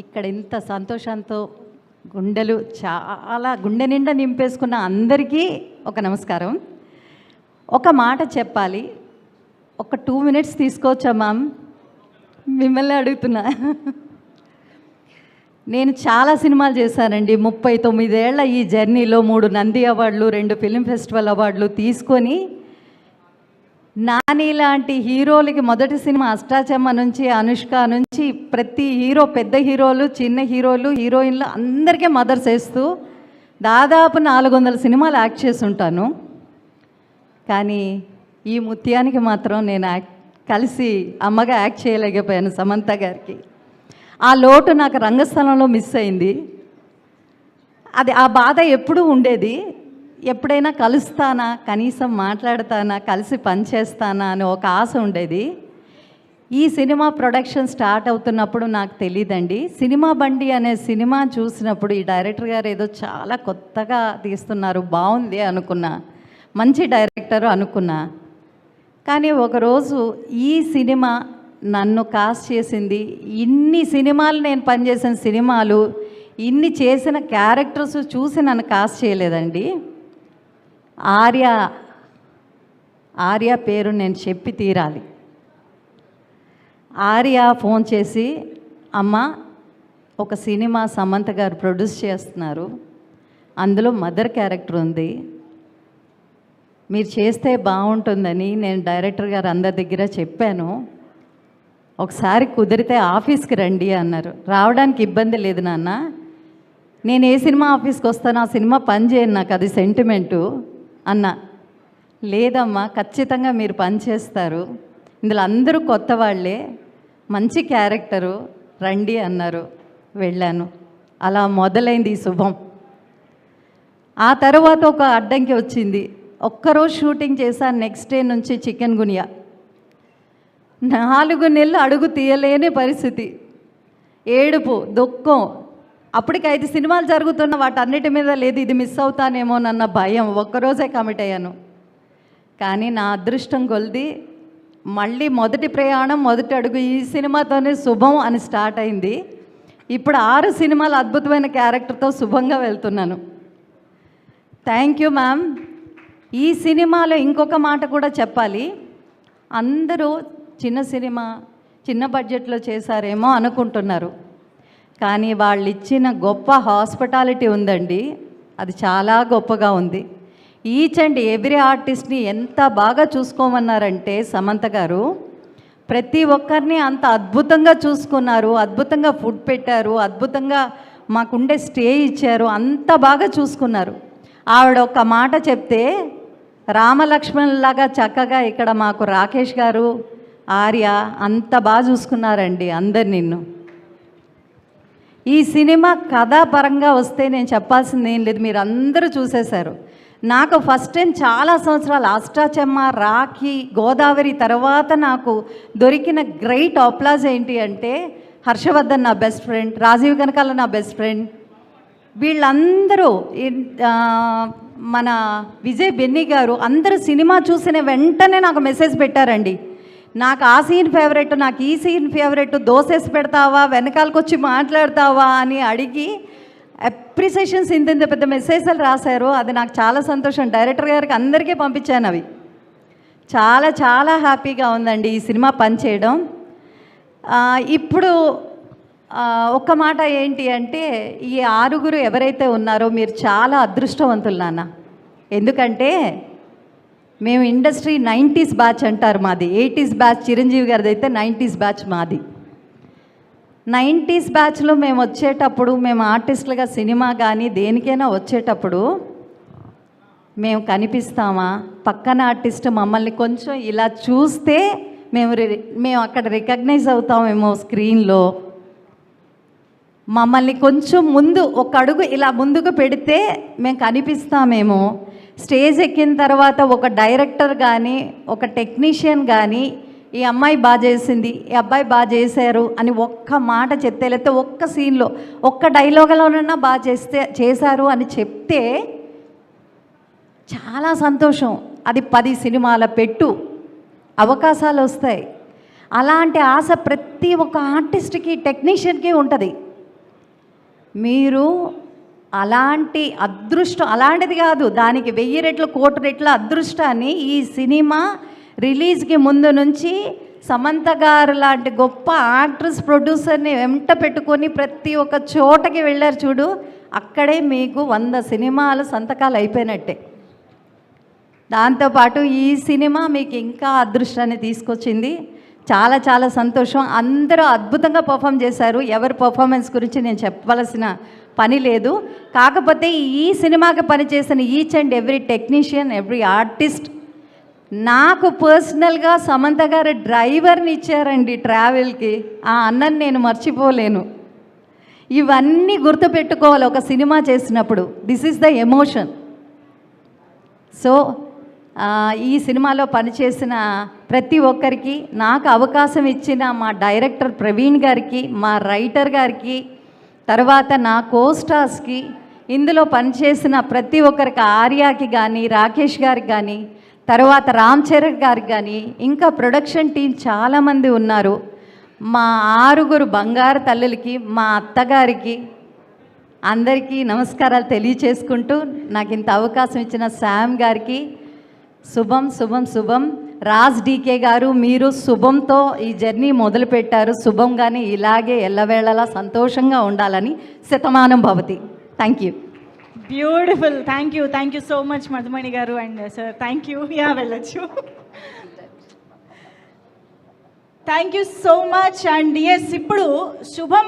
ఇక్కడ ఇంత సంతోషంతో గుండెలు చాలా గుండె నిండా నింపేసుకున్న అందరికీ ఒక నమస్కారం. ఒక మాట చెప్పాలి, ఒక 2 minutes తీసుకోవచ్చా మ్యామ్? మిమ్మల్ని అడుగుతున్నా. నేను చాలా సినిమాలు చేశానండి. 39 ఏళ్ల ఈ జర్నీలో 3 నంది అవార్డులు, 2 ఫిల్మ్ ఫెస్టివల్ అవార్డులు తీసుకొని నాని లాంటి హీరోలకి మొదటి సినిమా అష్టాచమ్మ నుంచి, అనుష్క నుంచి ప్రతి హీరో, పెద్ద హీరోలు, చిన్న హీరోలు, హీరోయిన్లు అందరికీ మదర్స్ వేస్తూ దాదాపు 400 సినిమాలు యాక్ట్ చేసి ఉంటాను. కానీ ఈ ముత్యానికి మాత్రం నేను కలిసి అమ్మగా యాక్ట్ చేయలేకపోయాను సమంత గారికి. ఆ లోటు నాకు రంగస్థలంలో మిస్ అయింది. ఆ బాధ ఎప్పుడూ ఉండేది. ఎప్పుడైనా కలుస్తానా, కనీసం మాట్లాడతానా, కలిసి పనిచేస్తానా అని ఒక ఆశ ఉండేది. ఈ సినిమా ప్రొడక్షన్ స్టార్ట్ అవుతున్నప్పుడు నాకు తెలియదండి. సినిమా బండి అనే సినిమా చూసినప్పుడు ఈ డైరెక్టర్ గారు ఏదో చాలా కొత్తగా తీస్తున్నారు, బాగుంది అనుకున్నా, మంచి డైరెక్టరు అనుకున్నా. కానీ ఒకరోజు ఈ సినిమా నన్ను కాస్ట్ చేసింది. ఇన్ని సినిమాలు నేను పనిచేసిన సినిమాలు, ఇన్ని చేసిన క్యారెక్టర్స్ చూసి నన్ను కాస్ట్ చేయలేదండి. ఆర్య పేరు నేను చెప్పి తీరాలి. ఆర్య ఫోన్ చేసి, అమ్మ ఒక సినిమా సమంత గారు ప్రొడ్యూస్ చేస్తున్నారు, అందులో మదర్ క్యారెక్టర్ ఉంది, మీరు చేస్తే బాగుంటుందని నేను డైరెక్టర్ గారు అందరి దగ్గర చెప్పాను, ఒకసారి కుదిరితే ఆఫీస్కి రండి అన్నారు. రావడానికి ఇబ్బంది లేదు నాన్న, నేను ఏ సినిమా ఆఫీస్కి వస్తాను, ఆ సినిమా పని చేయను, నాకు అది సెంటిమెంటు అన్న. లేదమ్మా, ఖచ్చితంగా మీరు పని చేస్తారు, ఇందులో అందరూ కొత్త వాళ్ళే, మంచి క్యారెక్టరు, రండి అన్నారు. వెళ్ళాను. అలా మొదలైంది ఈ శుభం. ఆ తర్వాత ఒక అడ్డంకి వచ్చింది. ఒక్కరోజు షూటింగ్ చేశాను, నెక్స్ట్ డే నుంచి చికెన్ గునియా. 4 నెలలు అడుగు తీయలేని పరిస్థితి, ఏడుపు, దుఃఖం. అప్పటికి 5 సినిమాలు జరుగుతున్న వాటన్నిటి మీద లేదు, ఇది మిస్ అవుతానేమోనన్న భయం. ఒక్కరోజే కమిట్ అయ్యాను. కానీ నా అదృష్టం కొలిది మళ్ళీ మొదటి ప్రయాణం, మొదటి అడుగు ఈ సినిమాతోనే శుభం అని స్టార్ట్ అయింది. ఇప్పుడు 6 సినిమాలు అద్భుతమైన క్యారెక్టర్తో శుభంగా వెళ్తున్నాను. Thank you ma'am. ఈ సినిమాలో ఇంకొక మాట కూడా చెప్పాలి. అందరూ చిన్న సినిమా, చిన్న బడ్జెట్లో చేశారేమో అనుకుంటున్నారు, కానీ వాళ్ళు ఇచ్చిన గొప్ప హాస్పిటాలిటీ ఉందండి, అది చాలా గొప్పగా ఉంది. ఈచ్ అండ్ ఎవ్రీ ఆర్టిస్ట్ని ఎంత బాగా చూసుకోమన్నారంటే సమంత గారు ప్రతి ఒక్కరిని అంత అద్భుతంగా చూసుకున్నారు, అద్భుతంగా ఫుడ్ పెట్టారు, అద్భుతంగా మాకుండే స్టే ఇచ్చారు, అంత బాగా చూసుకున్నారు. ఆవిడ ఒక మాట చెప్తే రామలక్ష్మణులాగా చక్కగా ఇక్కడ మాకు రాకేష్ గారు, ఆర్య అంత బాగా చూసుకున్నారండి అందరు. నిన్ను ఈ సినిమా కథాపరంగా వస్తే నేను చెప్పాల్సింది ఏం లేదు, మీరు అందరూ చూసేశారు. నాకు ఫస్ట్ టైం చాలా సంవత్సరాలు అష్టాచమ్మ, రాఖీ, గోదావరి తర్వాత నాకు దొరికిన గ్రేట్ అప్లాజ్ ఏంటి అంటే హర్షవర్ధన్ నా బెస్ట్ ఫ్రెండ్, రాజీవ్ కనకాల నా బెస్ట్ ఫ్రెండ్, వీళ్ళందరూ, మన విజయ్ బెన్నీ గారు అందరూ సినిమా చూసిన వెంటనే నాకు మెసేజ్ పెట్టారండి. నాకు ఆ సీన్ ఫేవరెట్, నాకు ఈ సీన్ ఫేవరెట్, దోసేసి పెడతావా, వెనకాలకు వచ్చి మాట్లాడతావా అని అడిగి అప్రిసియేషన్స్ ఇంత పెద్ద మెసేజ్లు రాశారు. అది నాకు చాలా సంతోషం. డైరెక్టర్ గారికి అందరికీ పంపించాను. అవి చాలా చాలా హ్యాపీగా ఉందండి ఈ సినిమా పనిచేయడం. ఇప్పుడు ఒక్క మాట ఏంటి అంటే, ఈ 6 ఎవరైతే ఉన్నారో మీరు చాలా అదృష్టవంతులు నాన్న. ఎందుకంటే మేము ఇండస్ట్రీ 90s బ్యాచ్ అంటారు మాది, 80s బ్యాచ్ చిరంజీవి గారిది అయితే 90s బ్యాచ్ మాది. 90s బ్యాచ్లో మేము వచ్చేటప్పుడు, మేము ఆర్టిస్టులుగా సినిమా కానీ దేనికైనా వచ్చేటప్పుడు మేము కనిపిస్తామా, పక్కన ఆర్టిస్ట్ మమ్మల్ని కొంచెం ఇలా చూస్తే మేము అక్కడ రికగ్నైజ్ అవుతామేమో స్క్రీన్లో, మమ్మల్ని కొంచెం ముందు ఒక అడుగు ఇలా ముందుకు పెడితే మేము కనిపిస్తామేమో, స్టేజ్ ఎక్కిన తర్వాత ఒక డైరెక్టర్ కానీ ఒక టెక్నీషియన్ కానీ ఈ అమ్మాయి బాగా చేసింది, ఈ అబ్బాయి బాగా చేశారు అని ఒక్క మాట చెప్తే, లేకపోతే ఒక్క సీన్లో ఒక్క డైలాగులోనన్నా బాగా చేశారు అని చెప్తే చాలా సంతోషం. అది 10 సినిమాల పెట్టు, అవకాశాలు వస్తాయి. అలాంటి ఆశ ప్రతి ఒక్క ఆర్టిస్ట్కి, టెక్నీషియన్కి ఉంటుంది. మీరు అలాంటి అదృష్టం, అలాంటిది కాదు, దానికి 1000 రెట్లు 1,00,00,000 రెట్ల అదృష్టాన్ని ఈ సినిమా రిలీజ్కి ముందు నుంచి సమంత గారు లాంటి గొప్ప యాక్ట్రెస్ ప్రొడ్యూసర్ని వెంట పెట్టుకొని ప్రతి ఒక్క చోటకి వెళ్ళారు చూడు, అక్కడే మీకు 100 సినిమాలు సంతకాలు అయిపోయినట్టే. దాంతోపాటు ఈ సినిమా మీకు ఇంకా అదృష్టాన్ని తీసుకొచ్చింది. చాలా చాలా సంతోషం. అందరూ అద్భుతంగా పర్ఫామ్ చేశారు. ఎవరి పర్ఫార్మెన్స్ గురించి నేను చెప్పవలసిన పని లేదు. కాకపోతే ఈ సినిమాకి పనిచేసిన each and every technician, every artist, నాకు పర్సనల్గా సమంత గారు డ్రైవర్ని ఇచ్చారండి ట్రావెల్కి. ఆ అన్నని నేను మర్చిపోలేను. ఇవన్నీ గుర్తుపెట్టుకోవాలి ఒక సినిమా చేసినప్పుడు. This is the emotion. So ఈ సినిమాలో పనిచేసిన ప్రతి ఒక్కరికి, నాకు అవకాశం ఇచ్చిన మా డైరెక్టర్ ప్రవీణ్ గారికి, మా రైటర్ గారికి, తర్వాత నా కోస్టార్స్కి, ఇందులో పనిచేసిన ప్రతి ఒక్కరికి, ఆర్యాకి కానీ, రాకేష్ గారికి కానీ, తర్వాత రామ్ చరణ్ గారికి కానీ, ఇంకా ప్రొడక్షన్ టీం చాలామంది ఉన్నారు. మా 6 బంగారు తల్లులకి, మా అత్తగారికి, అందరికీ నమస్కారాలు తెలియచేసుకుంటూ నాకు ఇంత అవకాశం ఇచ్చిన శామ్ గారికి శుభం శుభం శుభం. రాజ్ డీకే గారు, మీరు శుభంతో ఈ జర్నీ మొదలుపెట్టారు. శుభంగానే ఇలాగే ఎల్లవేళలా సంతోషంగా ఉండాలని. శతమానం భవతి. Thank you. Beautiful. Thank you so much Madhumani గారు అండ్ సార్. Thank you. వెళ్ళొచ్చు. Thank you so much. And yes, ఇప్పుడు శుభం